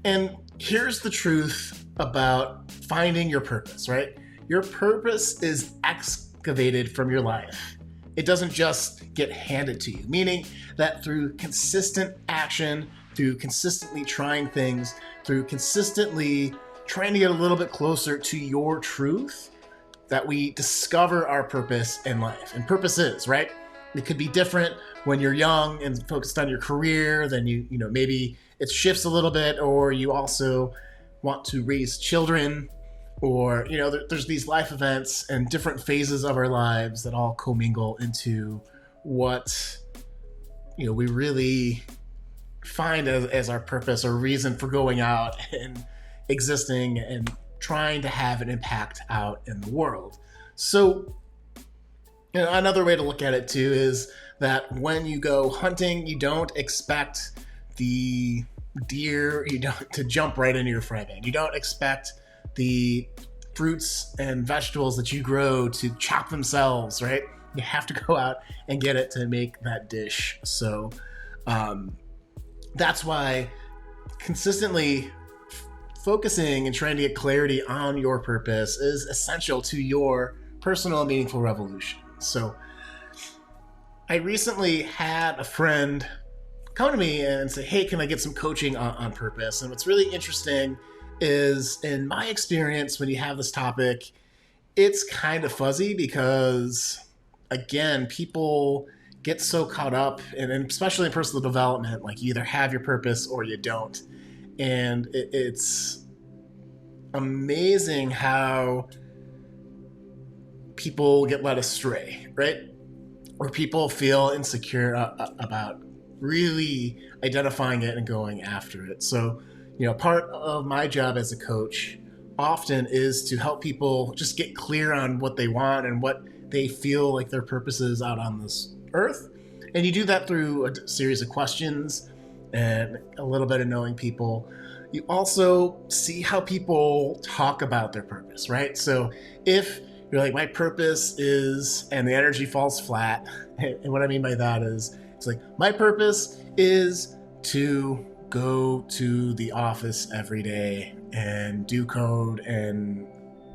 And here's the truth about finding your purpose, right? Your purpose is excavated from your life. It doesn't just get handed to you, meaning that through consistent action, through consistently trying things, through consistently trying to get a little bit closer to your truth, that we discover our purpose in life. And purpose is, right? It could be different when you're young and focused on your career, then you know, maybe it shifts a little bit, or you also want to raise children, or, you know, there's these life events and different phases of our lives that all commingle into what, you know, we really find as our purpose or reason for going out and existing and trying to have an impact out in the world. So, you know, another way to look at it too is that when you go hunting, you don't expect the deer to jump right into your fry pan. You don't expect the fruits and vegetables that you grow to chop themselves, right? You have to go out and get it to make that dish. So that's why consistently focusing and trying to get clarity on your purpose is essential to your personal and meaningful revolution. So I recently had a friend come to me and say, hey, can I get some coaching on purpose? And what's really interesting is, in my experience, when you have this topic, it's kind of fuzzy because, again, people get so caught up, and especially in personal development, like you either have your purpose or you don't. And it's amazing how people get led astray, right? Or people feel insecure about really identifying it and going after it. So, you know, part of my job as a coach often is to help people just get clear on what they want and what they feel like their purpose is out on this earth. And you do that through a series of questions and a little bit of knowing people. You also see how people talk about their purpose, right? So if you're like, my purpose is, and the energy falls flat, and what I mean by that is, it's like, my purpose is to go to the office every day and do code and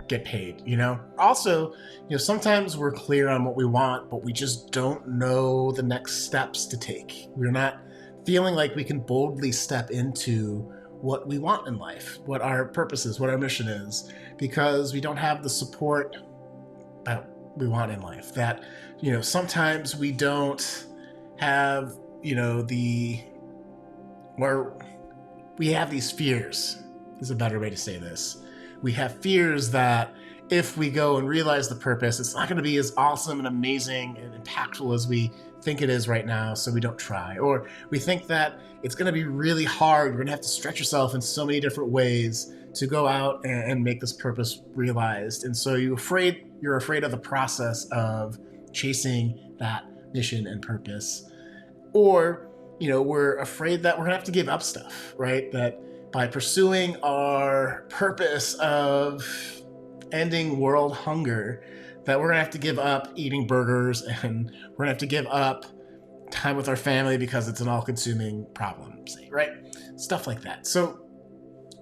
get paid, you know? Also, you know, sometimes we're clear on what we want, but we just don't know the next steps to take. We're not feeling like we can boldly step into what we want in life, what our purpose is, what our mission is, because we don't have the support that we want in life. That, you know, sometimes we don't have, you know, where we have these fears, is a better way to say this. We have fears that if we go and realize the purpose, it's not going to be as awesome and amazing and impactful as we think it is right now, so we don't try. Or we think that it's going to be really hard. We're going to have to stretch yourself in so many different ways to go out and make this purpose realized. And so you're afraid of the process of chasing that mission and purpose. Or, you know, we're afraid that we're going to have to give up stuff, right? That by pursuing our purpose of ending world hunger, that we're going to have to give up eating burgers, and we're going to have to give up time with our family because it's an all-consuming problem, say, right? Stuff like that. So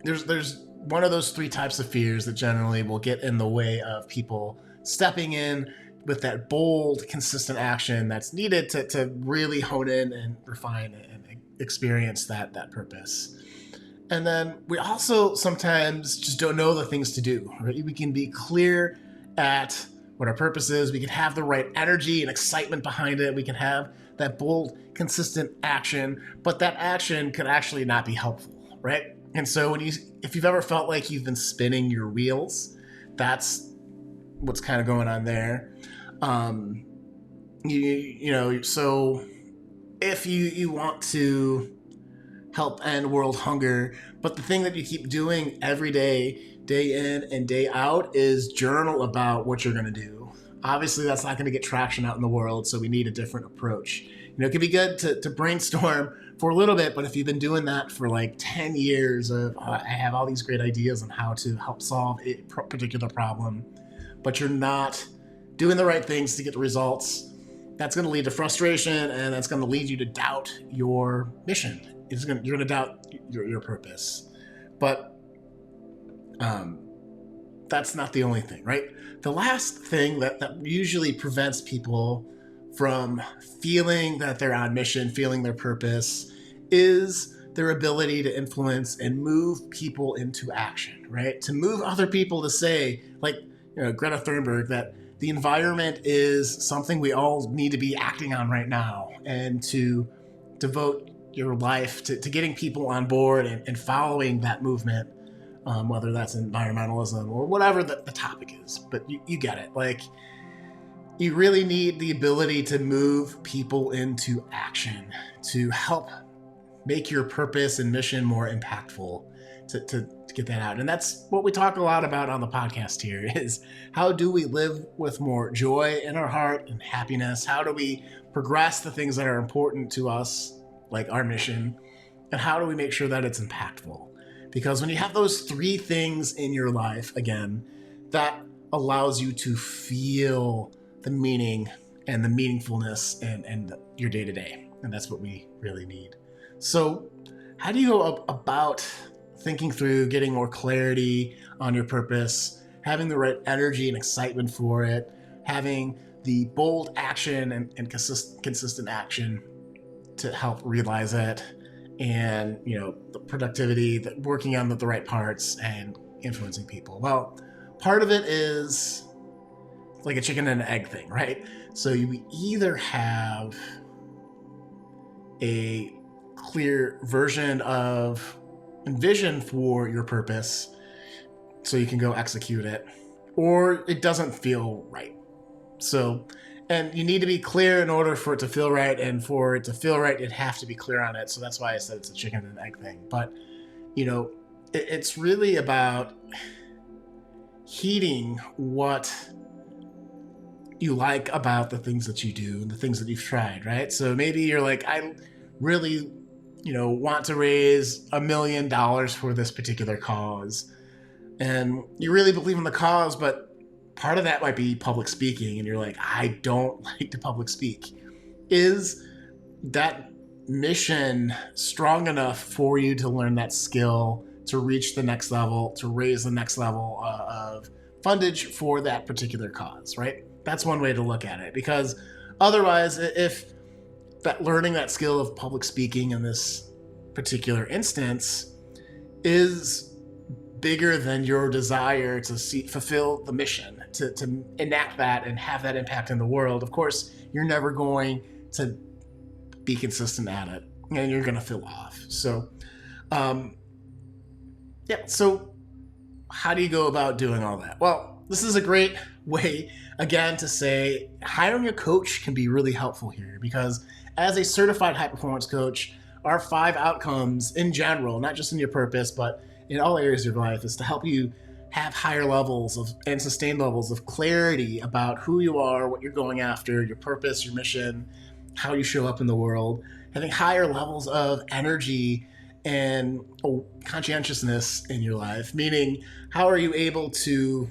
there's one of those three types of fears that generally will get in the way of people stepping in with that bold, consistent action that's needed to really hone in and refine and experience that purpose. And then we also sometimes just don't know the things to do, right? We can be clear at what our purpose is. We can have the right energy and excitement behind it. We can have that bold, consistent action, but that action could actually not be helpful, right? And so if you've ever felt like you've been spinning your wheels, that's what's kind of going on there. You know, so if you want to help end world hunger, but the thing that you keep doing every day, day in and day out, is journal about what you're going to do. Obviously, that's not going to get traction out in the world, so we need a different approach. You know, it can be good to brainstorm for a little bit, but if you've been doing that for like 10 years of, I have all these great ideas on how to help solve a particular problem, but you're not doing the right things to get the results, that's going to lead to frustration, and that's going to lead you to doubt your mission. You're going to doubt your purpose. But that's not the only thing, right? The last thing that usually prevents people from feeling that they're on mission, feeling their purpose, is their ability to influence and move people into action, right? To move other people to say, like, Greta Thunberg, that the environment is something we all need to be acting on right now, and to devote your life to getting people on board and following that movement, whether that's environmentalism or whatever the topic is. But you get it. Like, you really need the ability to move people into action, to help make your purpose and mission more impactful, to get that out. And that's what we talk a lot about on the podcast here, is how do we live with more joy in our heart and happiness? How do we progress the things that are important to us, like our mission? And how do we make sure that it's impactful? Because when you have those three things in your life, again, that allows you to feel the meaning and the meaningfulness and your day-to-day. And that's what we really need. So how do you go about thinking through getting more clarity on your purpose, having the right energy and excitement for it, having the bold action and consistent action to help realize it, and the productivity, working on the right parts and influencing people? Well, part of it is like a chicken and an egg thing, right? So you either have a clear version of and vision for your purpose so you can go execute it, or it doesn't feel right. So, and you need to be clear in order for it to feel right, and for it to feel right, you'd have to be clear on it. So that's why I said it's a chicken and egg thing. But it's really about heeding what you like about the things that you do and the things that you've tried, right? So maybe you're like, I really want to raise $1 million for this particular cause, and you really believe in the cause, but part of that might be public speaking, and you're like, I don't like to public speak. Is that mission strong enough for you to learn that skill, to reach the next level, to raise the next level of fundage for that particular cause, right? That's one way to look at it, because otherwise, if that learning that skill of public speaking in this particular instance is bigger than your desire to fulfill the mission, to enact that and have that impact in the world, of course, you're never going to be consistent at it, and you're going to feel off. So, so how do you go about doing all that? Well, this is a great way, again, to say hiring a coach can be really helpful here, because as a certified high performance coach, our 5 outcomes in general, not just in your purpose, but in all areas of your life, is to help you have higher levels of and sustained levels of clarity about who you are, what you're going after, your purpose, your mission, how you show up in the world, having higher levels of energy and conscientiousness in your life, meaning how are you able to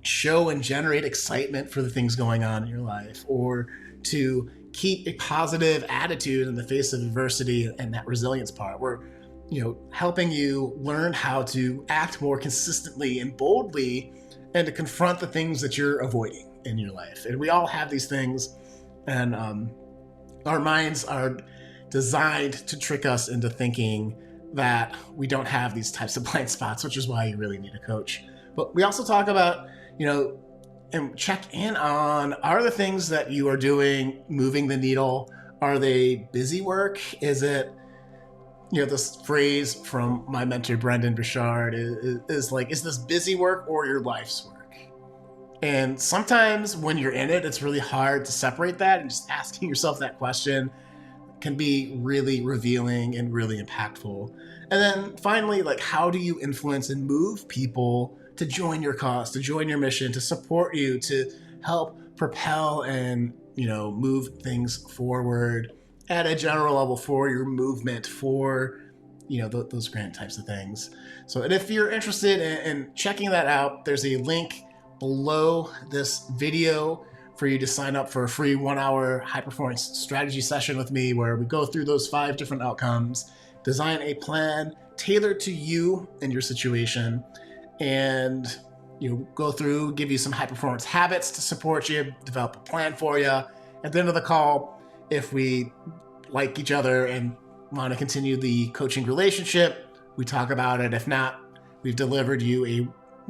show and generate excitement for the things going on in your life, or to keep a positive attitude in the face of adversity, and that resilience part. We're, helping you learn how to act more consistently and boldly, and to confront the things that you're avoiding in your life. And we all have these things, and our minds are designed to trick us into thinking that we don't have these types of blind spots, which is why you really need a coach. But we also talk about, and check in on, are the things that you are doing moving the needle? Are they busy work? Is it, this phrase from my mentor, Brendan Bouchard, is like, is this busy work or your life's work? And sometimes when you're in it, it's really hard to separate that, and just asking yourself that question can be really revealing and really impactful. And then finally, like, how do you influence and move people to join your cause, to join your mission, to support you, to help propel and, move things forward at a general level for your movement, for, those grand types of things. So, and if you're interested in checking that out, there's a link below this video for you to sign up for a free 1-hour high performance strategy session with me, where we go through those 5 different outcomes, design a plan tailored to you and your situation, and go through, give you some high performance habits to support you, develop a plan for you. At the end of the call, if we like each other and want to continue the coaching relationship, we talk about it. If not, we've delivered you a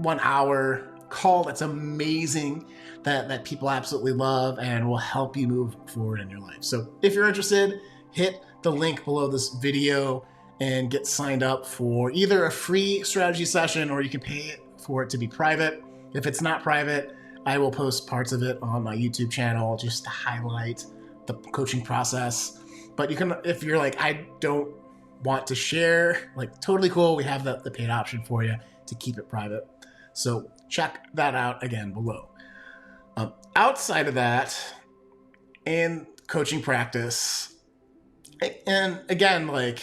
1 hour call that's amazing, that people absolutely love and will help you move forward in your life. So if you're interested, hit the link below this video and get signed up for either a free strategy session, or you can pay for it to be private. If it's not private, I will post parts of it on my YouTube channel just to highlight the coaching process. But you can, if you're like, I don't want to share, like, totally cool. We have the paid option for you to keep it private. So check that out again below. Outside of that, in coaching practice, and again, like,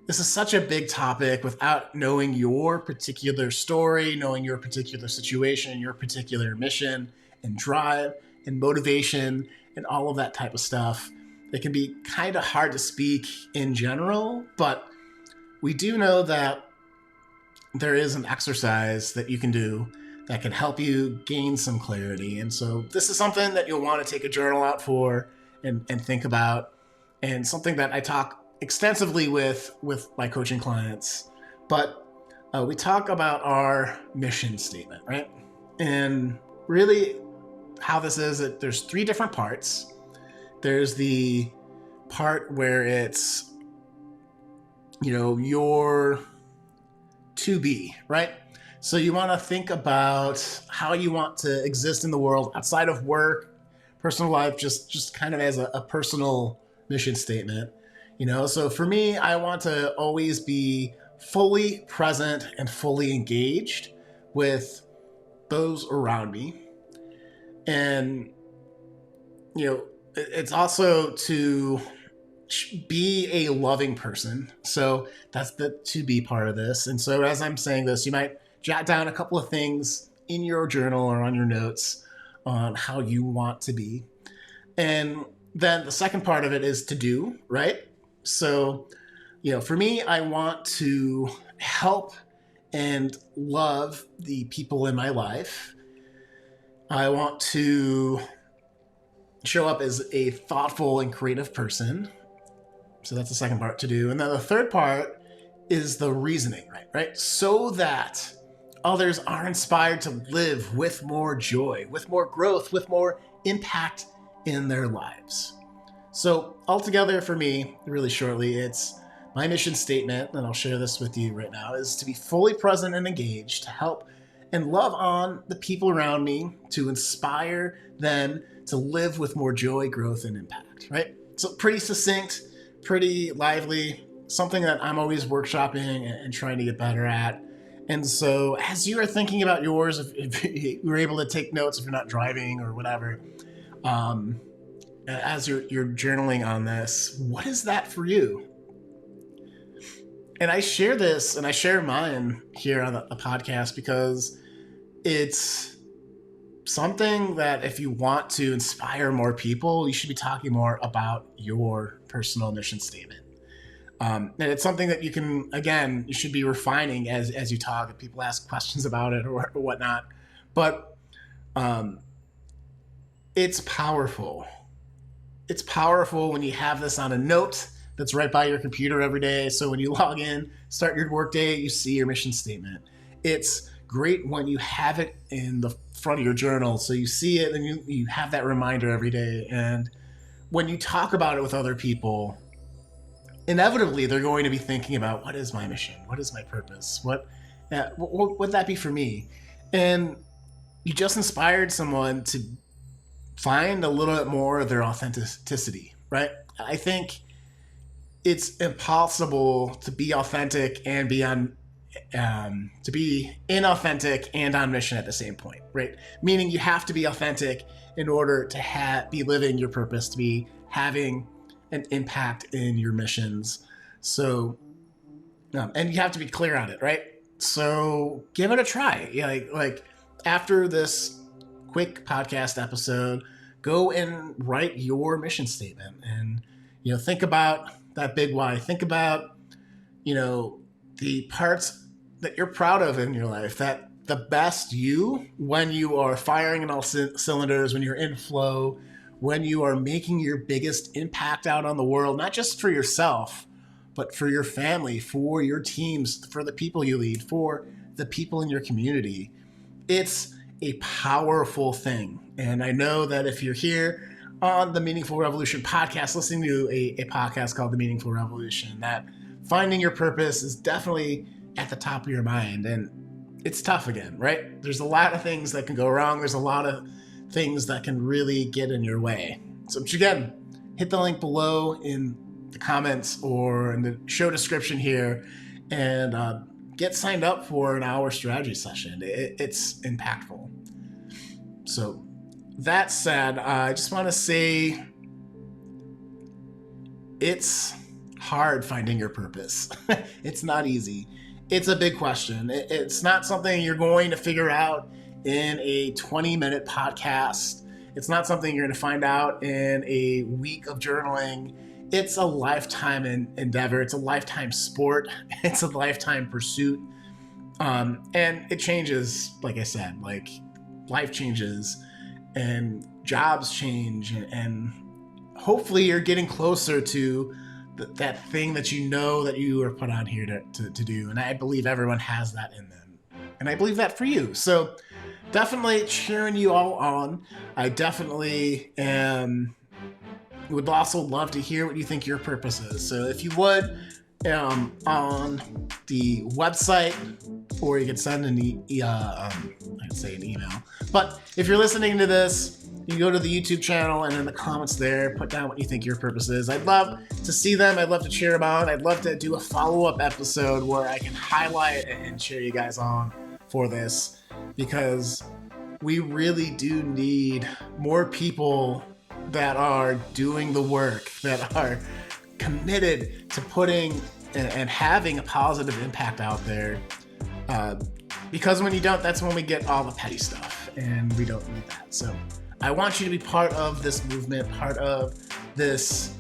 this is such a big topic without knowing your particular story, knowing your particular situation, your particular mission and drive and motivation and all of that type of stuff. It can be kind of hard to speak in general, but we do know that there is an exercise that you can do that can help you gain some clarity. And so this is something that you'll want to take a journal out for and think about, and something that I talk extensively with my coaching clients. But we talk about our mission statement, right? And really how this is that there's 3 different parts. There's the part where it's, your to be, right? So you want to think about how you want to exist in the world outside of work, personal life, just kind of as a personal mission statement. So for me, I want to always be fully present and fully engaged with those around me. And, it's also to be a loving person. So that's the to be part of this. And so as I'm saying this, you might jot down a couple of things in your journal or on your notes on how you want to be. And then the second part of it is to do, right? So, for me, I want to help and love the people in my life. I want to show up as a thoughtful and creative person. So that's the second part, to do. And then the third part is the reasoning, right? So that others are inspired to live with more joy, with more growth, with more impact in their lives. So altogether for me, really shortly, it's my mission statement, and I'll share this with you right now, is to be fully present and engaged, to help and love on the people around me, to inspire them to live with more joy, growth, and impact, right? So pretty succinct, pretty lively, something that I'm always workshopping and trying to get better at. And so as you are thinking about yours, if you were able to take notes, if you're not driving or whatever, as you're journaling on this, what is that for you? And I share this, and I share mine here on the podcast because it's something that if you want to inspire more people, you should be talking more about your personal mission statement. And it's something that you can, again, you should be refining as you talk, if people ask questions about it or whatnot. But it's powerful. It's powerful when you have this on a note that's right by your computer every day. So when you log in, start your workday, you see your mission statement. It's great when you have it in the front of your journal, so you see it and you have that reminder every day. And when you talk about it with other people, inevitably they're going to be thinking about, what is my mission? What is my purpose? What would that be for me? And you just inspired someone to find a little bit more of their authenticity, right? I think it's impossible to be authentic and to be inauthentic and on mission at the same point, right? Meaning you have to be authentic in order to be living your purpose, to be having an impact in your missions. So, and you have to be clear on it, right? So give it a try. Yeah, like after this quick podcast episode, go and write your mission statement and, think about that big why. Think about, the parts that you're proud of in your life, that the best you, when you are firing in all cylinders, when you're in flow, when you are making your biggest impact out on the world, not just for yourself, but for your family, for your teams, for the people you lead, for the people in your community. It's a powerful thing. And I know that if you're here on the Meaningful Revolution podcast, listening to a podcast called The Meaningful Revolution, that finding your purpose is definitely at the top of your mind. And it's tough again, right? There's a lot of things that can go wrong. There's a lot of things that can really get in your way. So again, hit the link below in the comments or in the show description here and get signed up for an hour strategy session. It's impactful. So that said, I just want to say it's hard finding your purpose. It's not easy. It's a big question. It's not something you're going to figure out in a 20-minute podcast. It's not something you're going to find out in a week of journaling. It's a lifetime endeavor. It's a lifetime sport. It's a lifetime pursuit. And it changes, like I said, like life changes and jobs change. And hopefully you're getting closer to that thing that you know that you are put on here to do. And I believe everyone has that in them. And I believe that for you. So definitely cheering you all on. I definitely would also love to hear what you think your purpose is. So if you would, on the website, or you can send an email. But if you're listening to this, you can go to the YouTube channel and in the comments there, put down what you think your purpose is. I'd love to see them. I'd love to cheer them on. I'd love to do a follow-up episode where I can highlight and cheer you guys on for this, because we really do need more people that are doing the work, that are committed to putting and having a positive impact out there. Because when you don't, that's when we get all the petty stuff, and we don't need that. So I want you to be part of this movement, part of this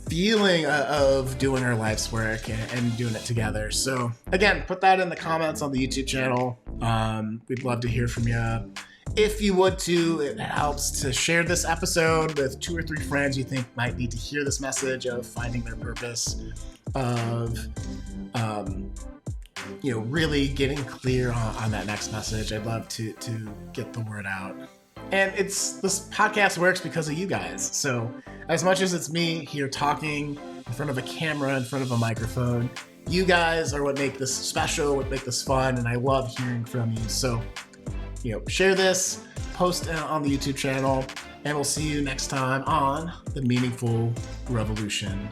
feeling of doing our life's work and doing it together. So again, put that in the comments on the YouTube channel. We'd love to hear from you. If you would too, it helps to share this episode with 2 or 3 friends you think might need to hear this message of finding their purpose, of really getting clear on that next message. I'd love to get the word out. And this podcast works because of you guys. So as much as it's me here talking in front of a camera, in front of a microphone, you guys are what make this special, what make this fun, and I love hearing from you. So, share this, post on the YouTube channel, and we'll see you next time on The Meaningful Revolution.